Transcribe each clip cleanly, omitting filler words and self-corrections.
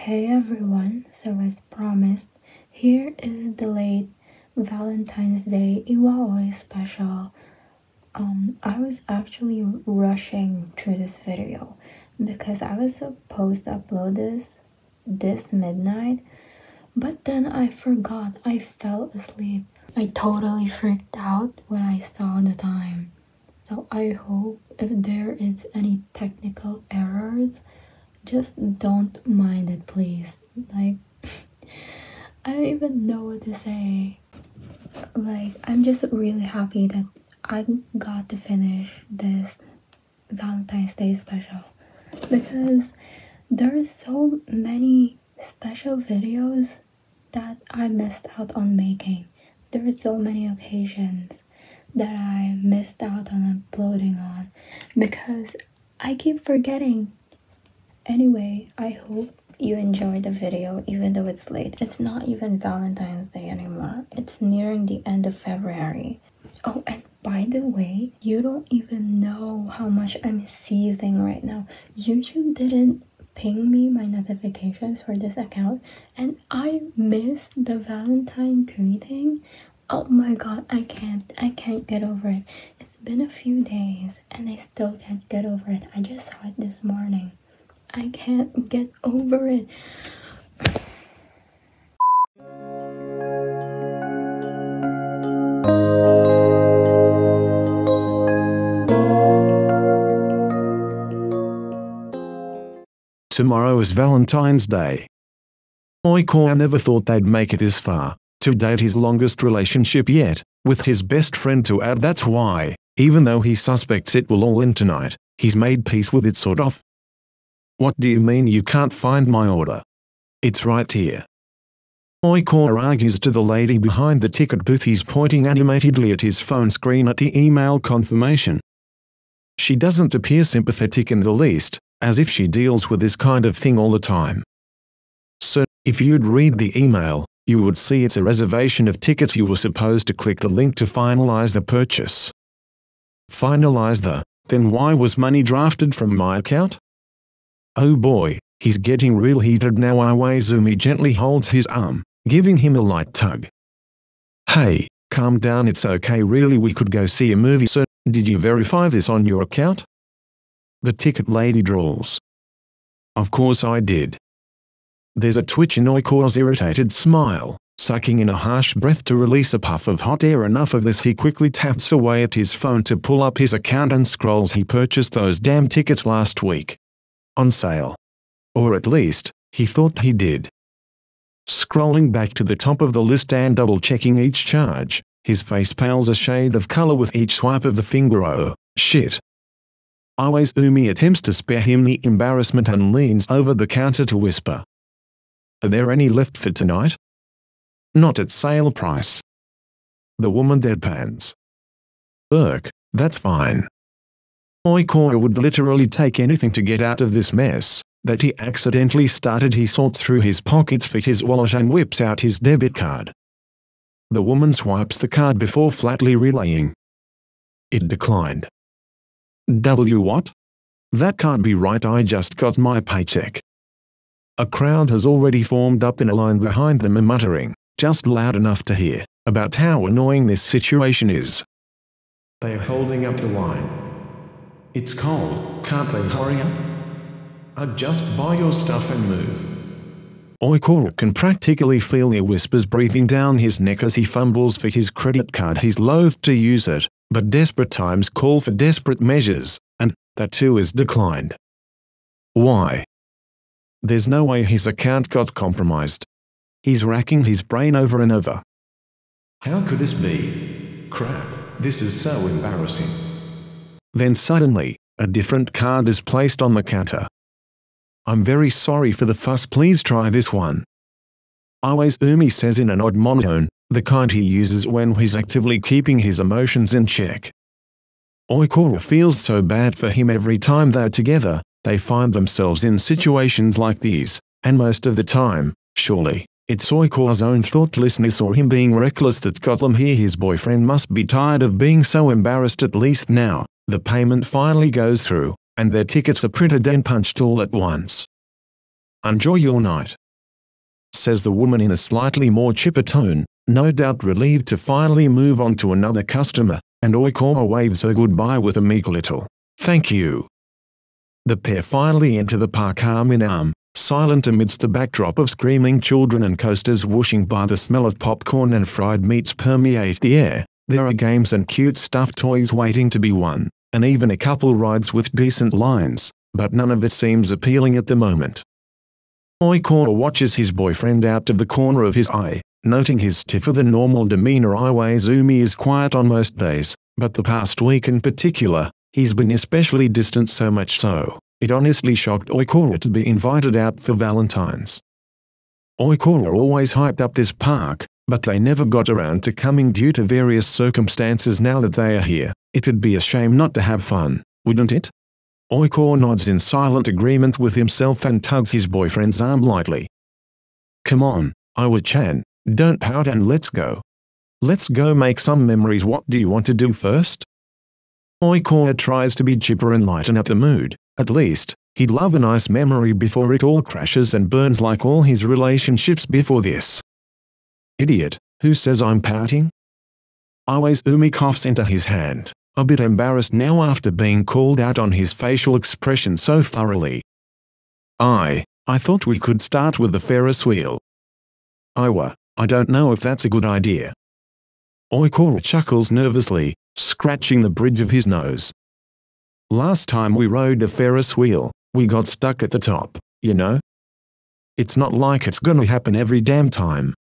Hey everyone, so as promised, here is the late Valentine's Day iwaoi special. I was actually rushing through this video because I was supposed to upload this midnight, but then I forgot. I fell asleep. I totally freaked out when I saw the time. So I hope if there is any technical errors, just don't mind it, please. Like, I don't even know what to say. Like, I'm just really happy that I got to finish this Valentine's Day special because there are so many special videos that I missed out on making. There are so many occasions that I missed out on uploading on because I keep forgetting. Anyway, I hope you enjoyed the video even though it's late. It's not even Valentine's Day anymore. It's nearing the end of February. Oh, and by the way, you don't even know how much I'm seething right now. YouTube didn't ping me my notifications for this account and I missed the Valentine greeting. Oh my god, I can't get over it. It's been a few days and I still can't get over it. I just saw it this morning. I can't get over it. Tomorrow is Valentine's Day. Oikawa never thought they'd make it this far, to date his longest relationship yet, with his best friend to add. That's why, even though he suspects it will all end tonight, he's made peace with it sort of. What do you mean you can't find my order? It's right here. Oikawa argues to the lady behind the ticket booth. He's pointing animatedly at his phone screen at the email confirmation. She doesn't appear sympathetic in the least, as if she deals with this kind of thing all the time. So, if you'd read the email, you would see it's a reservation of tickets. You were supposed to click the link to finalize the purchase. Then why was money drafted from my account? Oh boy, he's getting real heated now. Iwaizumi gently holds his arm, giving him a light tug. Hey, calm down, it's okay really, we could go see a movie. So, did you verify this on your account? The ticket lady drawls. Of course I did. There's a twitch in Oikawa's irritated smile, sucking in a harsh breath to release a puff of hot air. Enough of this. He quickly taps away at his phone to pull up his account and scrolls. He purchased those damn tickets last week. On sale. Or at least, he thought he did. Scrolling back to the top of the list and double-checking each charge, his face pales a shade of color with each swipe of the finger. Oh, shit. Iwaizumi attempts to spare him the embarrassment and leans over the counter to whisper. Are there any left for tonight? Not at sale price. The woman deadpans. That's fine. Oikawa would literally take anything to get out of this mess that he accidentally started. He sorts through his pockets for his wallet and whips out his debit card. The woman swipes the card before flatly relaying. It declined. What? That can't be right, I just got my paycheck. A crowd has already formed up in a line behind them, muttering, just loud enough to hear, about how annoying this situation is. They are holding up the line. It's cold, can't they hurry up? I'd just buy your stuff and move. Oikawa can practically feel the whispers breathing down his neck as he fumbles for his credit card. He's loath to use it, but desperate times call for desperate measures, and that too is declined. Why? There's no way his account got compromised. He's racking his brain over and over. How could this be? Crap, this is so embarrassing. Then suddenly, a different card is placed on the counter. I'm very sorry for the fuss, please try this one. Iwaizumi says in an odd monotone, the kind he uses when he's actively keeping his emotions in check. Oikawa feels so bad for him every time they're together. They find themselves in situations like these, and most of the time, surely, it's Oikawa's own thoughtlessness or him being reckless that got them here. His boyfriend must be tired of being so embarrassed. At least now, the payment finally goes through, and their tickets are printed and punched all at once. Enjoy your night," says the woman in a slightly more chipper tone, no doubt relieved to finally move on to another customer, and Oikawa waves her goodbye with a meek little "thank you." The pair finally enter the park arm in arm, silent amidst the backdrop of screaming children and coasters whooshing by. The smell of popcorn and fried meats permeate the air. There are games and cute stuffed toys waiting to be won, and even a couple rides with decent lines, but none of it seems appealing at the moment. Oikawa watches his boyfriend out of the corner of his eye, noting his stiffer than normal demeanor. Iwaizumi is quiet on most days, but the past week in particular, he's been especially distant, so much so, it honestly shocked Oikawa to be invited out for Valentine's. Oikawa always hyped up this park, but they never got around to coming due to various circumstances. Now that they are here, it'd be a shame not to have fun, wouldn't it? Oikawa nods in silent agreement with himself and tugs his boyfriend's arm lightly. "Come on, Iwa-chan, don't pout and let's go. Let's go make some memories. What do you want to do first?" Oikawa tries to be chipper and lighten up the mood. At least, he'd love a nice memory before it all crashes and burns like all his relationships before this. "Idiot, who says I'm pouting?" Iwaizumi coughs into his hand, a bit embarrassed now after being called out on his facial expression so thoroughly. I thought we could start with the Ferris wheel." "Iwa, I don't know if that's a good idea." Oikawa chuckles nervously, scratching the bridge of his nose. "Last time we rode a Ferris wheel, we got stuck at the top, you know? It's not like it's gonna happen every damn time."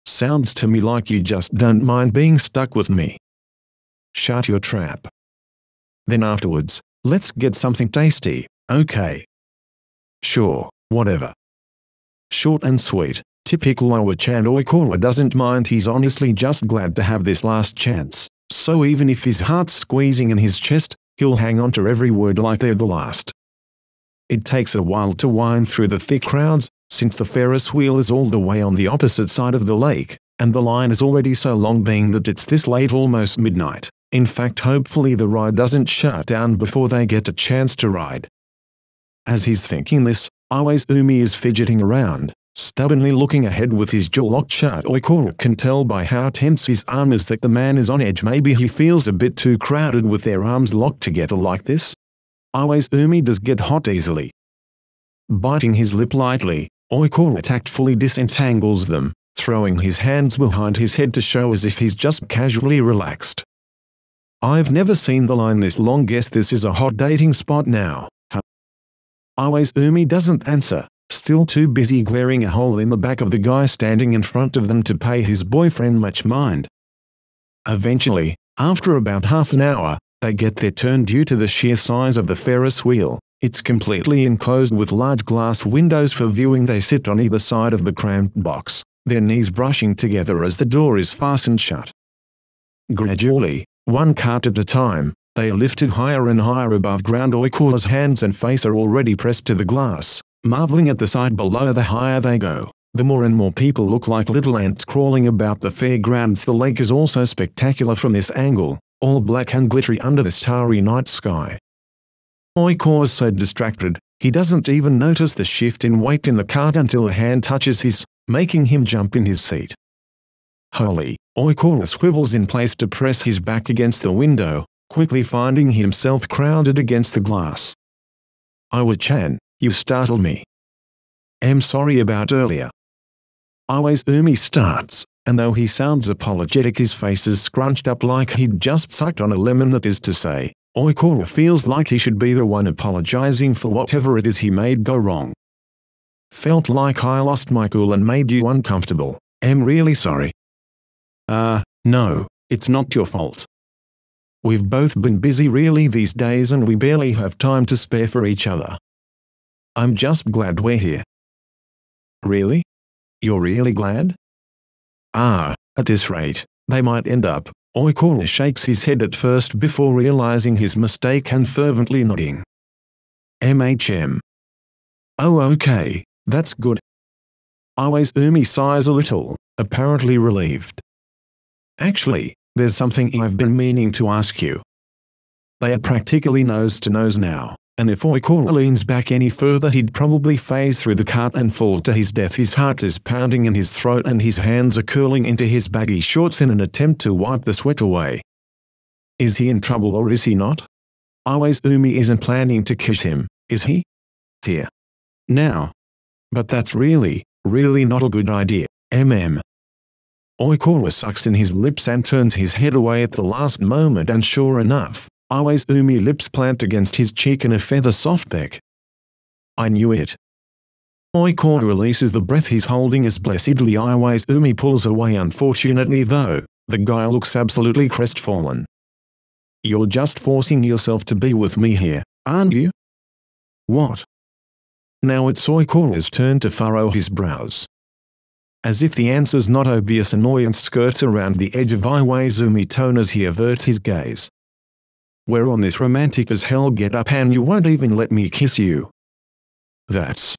"Sounds to me like you just don't mind being stuck with me." "Shut your trap. Then afterwards, let's get something tasty, okay?" "Sure, whatever." Short and sweet, typical Iwa-chan. Oikawa doesn't mind. He's honestly just glad to have this last chance, so even if his heart's squeezing in his chest, he'll hang on to every word like they're the last. It takes a while to wind through the thick crowds, since the Ferris wheel is all the way on the opposite side of the lake, and the line is already so long being that it's this late, almost midnight. In fact, hopefully the ride doesn't shut down before they get a chance to ride. As he's thinking this, Iwaizumi is fidgeting around, stubbornly looking ahead with his jaw locked shut. Oikawa can tell by how tense his arm is that the man is on edge. Maybe he feels a bit too crowded with their arms locked together like this. Iwaizumi does get hot easily. Biting his lip lightly, Oikawa tactfully disentangles them, throwing his hands behind his head to show as if he's just casually relaxed. "I've never seen the line this long. Guess this is a hot dating spot now, huh?" Iwaizumi doesn't answer, still too busy glaring a hole in the back of the guy standing in front of them to pay his boyfriend much mind. Eventually, after about half an hour, they get their turn. Due to the sheer size of the Ferris wheel, it's completely enclosed with large glass windows for viewing. They sit on either side of the cramped box, their knees brushing together as the door is fastened shut. Gradually, one cart at a time, they are lifted higher and higher above ground. Oikawa's hands and face are already pressed to the glass, marveling at the sight below. The higher they go, the more and more people look like little ants crawling about the fairgrounds. The lake is also spectacular from this angle, all black and glittery under the starry night sky. Oikawa is so distracted, he doesn't even notice the shift in weight in the cart until a hand touches his, making him jump in his seat. Holy! Oikawa swivels in place to press his back against the window, quickly finding himself crowded against the glass. "Iwa-chan, you startled me. I'm sorry about earlier." Iwaizumi starts, and though he sounds apologetic, his face is scrunched up like he'd just sucked on a lemon. That is to say, Oikawa feels like he should be the one apologizing for whatever it is he made go wrong. "Felt like I lost my cool and made you uncomfortable. I'm really sorry." No, it's not your fault. We've both been busy really these days and we barely have time to spare for each other. I'm just glad we're here." "Really? You're really glad?" At this rate, they might end up." Oikawa shakes his head at first before realizing his mistake and fervently nodding. "MHM. Oh, okay, that's good." Iwaizumi sighs a little, apparently relieved. "Actually, there's something I've been meaning to ask you." They are practically nose to nose now, And if Oikawa leans back any further, he'd probably phase through the cart and fall to his death. His heart is pounding in his throat and his hands are curling into his baggy shorts in an attempt to wipe the sweat away. Is he in trouble or is he not? Iwaizumi isn't planning to kiss him, is he? Here. Now. But that's really not a good idea. Oikawa sucks in his lips and turns his head away at the last moment, and sure enough, Iwaizumi lips plant against his cheek in a feather soft peck. I knew it. Oikawa releases the breath he's holding as blessedly Iwaizumi pulls away. Unfortunately though, the guy looks absolutely crestfallen. You're just forcing yourself to be with me here, aren't you? What? Now it's Oikawa's turn to furrow his brows. As if the answer's not obvious, annoyance skirts around the edge of Iwaizumi's tone as he averts his gaze. We're on this romantic as hell get up and you won't even let me kiss you. That's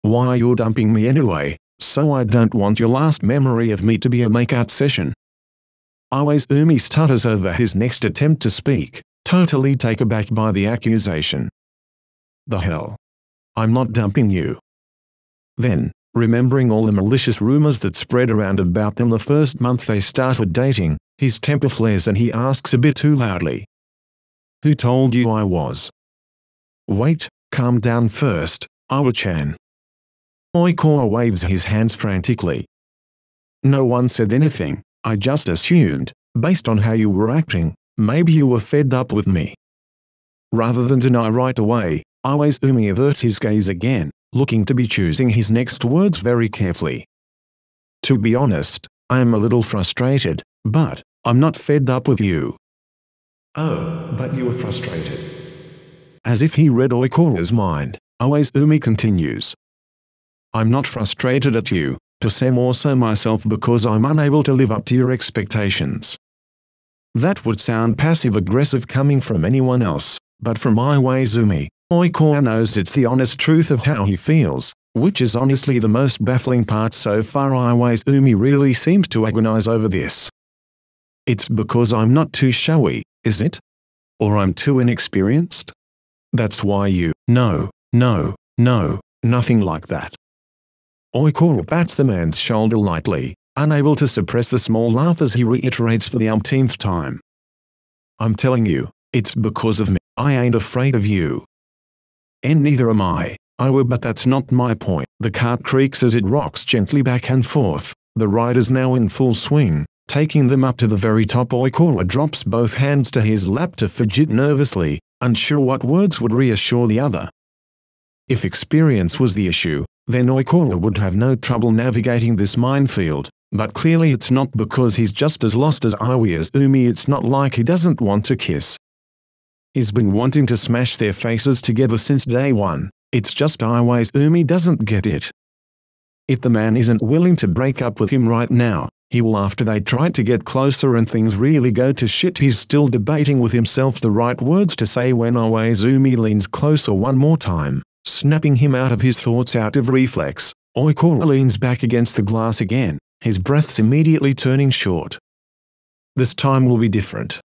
why you're dumping me anyway, so I don't want your last memory of me to be a makeout session. Iwaizumi stutters over his next attempt to speak, totally taken aback by the accusation. The hell? I'm not dumping you. Then, remembering all the malicious rumors that spread around about them the first month they started dating, his temper flares and he asks a bit too loudly. Who told you I was? Wait, calm down first, Iwa-chan. Oikawa waves his hands frantically. No one said anything, I just assumed, based on how you were acting, maybe you were fed up with me. Rather than deny right away, Iwaizumi averts his gaze again, looking to be choosing his next words very carefully. To be honest, I am a little frustrated, but I'm not fed up with you. Oh, but you were frustrated. As if he read Oikawa's mind, Iwaizumi continues. I'm not frustrated at you, to say more so myself, because I'm unable to live up to your expectations. That would sound passive-aggressive coming from anyone else, but from Iwaizumi, Oikawa knows it's the honest truth of how he feels, which is honestly the most baffling part so far. Iwaizumi really seems to agonize over this. It's because I'm not too showy, is it? Or I'm too inexperienced? That's why you… No, nothing like that. Oikawa pats the man's shoulder lightly, unable to suppress the small laugh as he reiterates for the umpteenth time. I'm telling you, it's because of me. I ain't afraid of you. And neither am I, but that's not my point. The cart creaks as it rocks gently back and forth, the rider's now in full swing, taking them up to the very top. Oikawa drops both hands to his lap to fidget nervously, unsure what words would reassure the other. If experience was the issue, then Oikawa would have no trouble navigating this minefield, but clearly it's not, because he's just as lost as Iwaizumi. It's not like he doesn't want to kiss. He's been wanting to smash their faces together since day one, it's just Iwaizumi doesn't get it. If the man isn't willing to break up with him right now, he will after they try to get closer and things really go to shit. He's still debating with himself the right words to say when Iwaizumi leans closer one more time, snapping him out of his thoughts out of reflex. Oikawa leans back against the glass again, his breaths immediately turning short. This time will be different.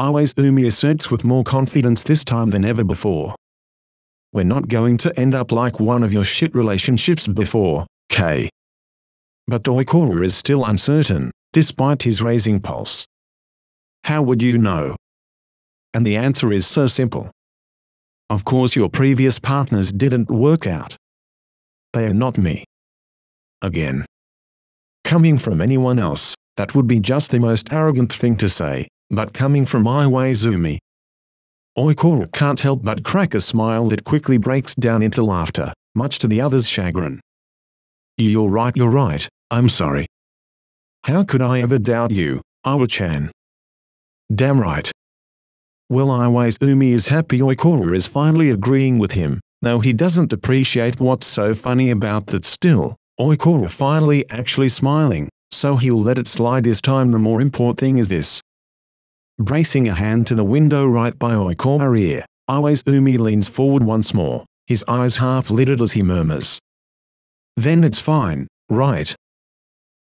Iwaizumi asserts with more confidence this time than ever before. We're not going to end up like one of your shit relationships before, K. But Oikawa is still uncertain, despite his raising pulse. How would you know? And the answer is so simple. Of course your previous partners didn't work out. They are not me. Again. Coming from anyone else, that would be just the most arrogant thing to say, but coming from Iwaizumi. Oikawa can't help but crack a smile that quickly breaks down into laughter, much to the other's chagrin. You're right, I'm sorry. How could I ever doubt you, Iwa-chan? Damn right. Well, Iwaizumi is happy Oikawa is finally agreeing with him, though he doesn't appreciate what's so funny about that. Still, Oikawa finally actually smiling, so he'll let it slide this time. The more important thing is this. Bracing a hand to the window right by Oikawa's ear, Iwaizumi leans forward once more, his eyes half-lidded as he murmurs. Then it's fine, right?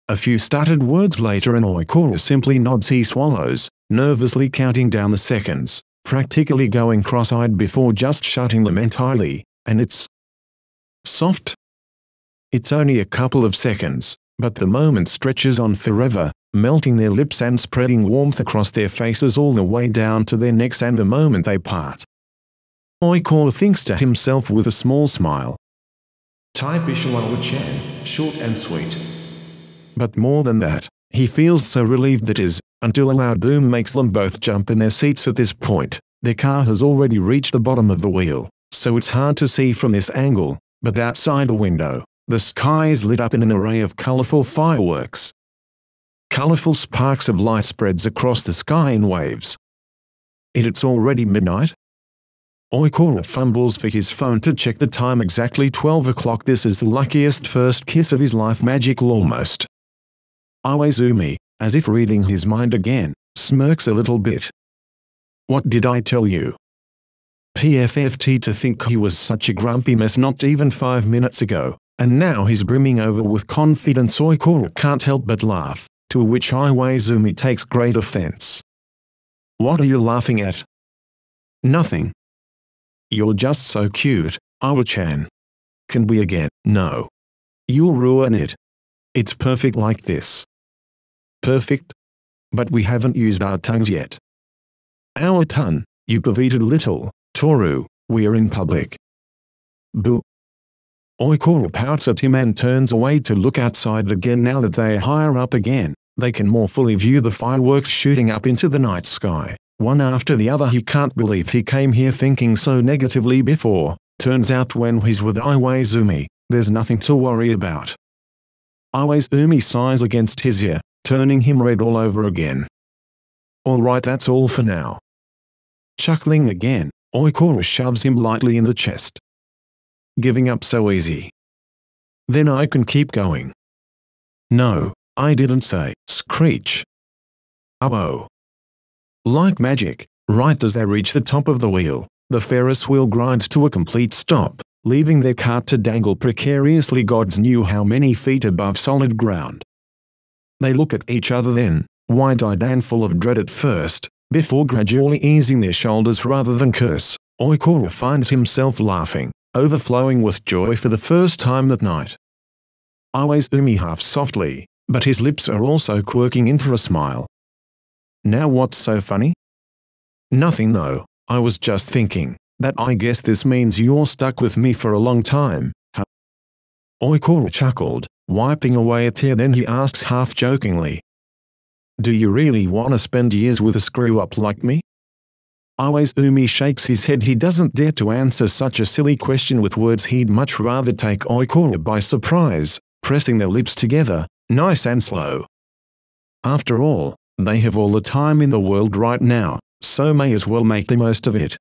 A few stuttered words later and Oikawa simply nods. He swallows, nervously counting down the seconds, practically going cross-eyed before just shutting them entirely, and it's soft. It's only a couple of seconds, but the moment stretches on forever, melting their lips and spreading warmth across their faces all the way down to their necks, and the moment they part. Oikawa thinks to himself with a small smile. Type-iwaoi-chan, short and sweet. But more than that, he feels so relieved that until a loud boom makes them both jump in their seats. At this point, their car has already reached the bottom of the wheel, so it's hard to see from this angle, but outside the window, the sky is lit up in an array of colorful fireworks. Colorful sparks of light spreads across the sky in waves. It's already midnight? Oikawa fumbles for his phone to check the time. Exactly 12 o'clock. This is the luckiest first kiss of his life. Magical almost. Iwaizumi, as if reading his mind again, smirks a little bit. What did I tell you? PFFT, to think he was such a grumpy mess not even 5 minutes ago, and now he's brimming over with confidence. Oikawa can't help but laugh, to which Iwaizumi takes great offense. What are you laughing at? Nothing. You're just so cute, Iwa-chan. Can we again? No. You'll ruin it. It's perfect like this. Perfect? But we haven't used our tongues yet. Our tongue, you perverted little Toru, we're in public. Boo. Oikawa pouts at him and turns away to look outside again. Now that they are higher up again, they can more fully view the fireworks shooting up into the night sky, one after the other. He can't believe he came here thinking so negatively before. Turns out when he's with Iwaizumi, there's nothing to worry about. Iwaizumi sighs against his ear, turning him red all over again. Alright, that's all for now. Chuckling again, Oikawa shoves him lightly in the chest. Giving up so easy. Then I can keep going. No, I didn't say. Screech. Oh. Like magic, right as they reach the top of the wheel, the Ferris wheel grinds to a complete stop, leaving their cart to dangle precariously gods knew how many feet above solid ground. They look at each other then, wide-eyed and full of dread at first, before gradually easing their shoulders rather than curse. Oikawa finds himself laughing, overflowing with joy for the first time that night. Iwaizumi laughs softly, but his lips are also quirking into a smile. Now what's so funny? Nothing though, I was just thinking that I guess this means you're stuck with me for a long time, huh? Oikawa chuckled, wiping away a tear. Then he asks half jokingly, do you really want to spend years with a screw-up like me? Iwaizumi shakes his head. He doesn't dare to answer such a silly question with words. He'd much rather take Oikawa by surprise, pressing their lips together, nice and slow. After all, they have all the time in the world right now, so may as well make the most of it.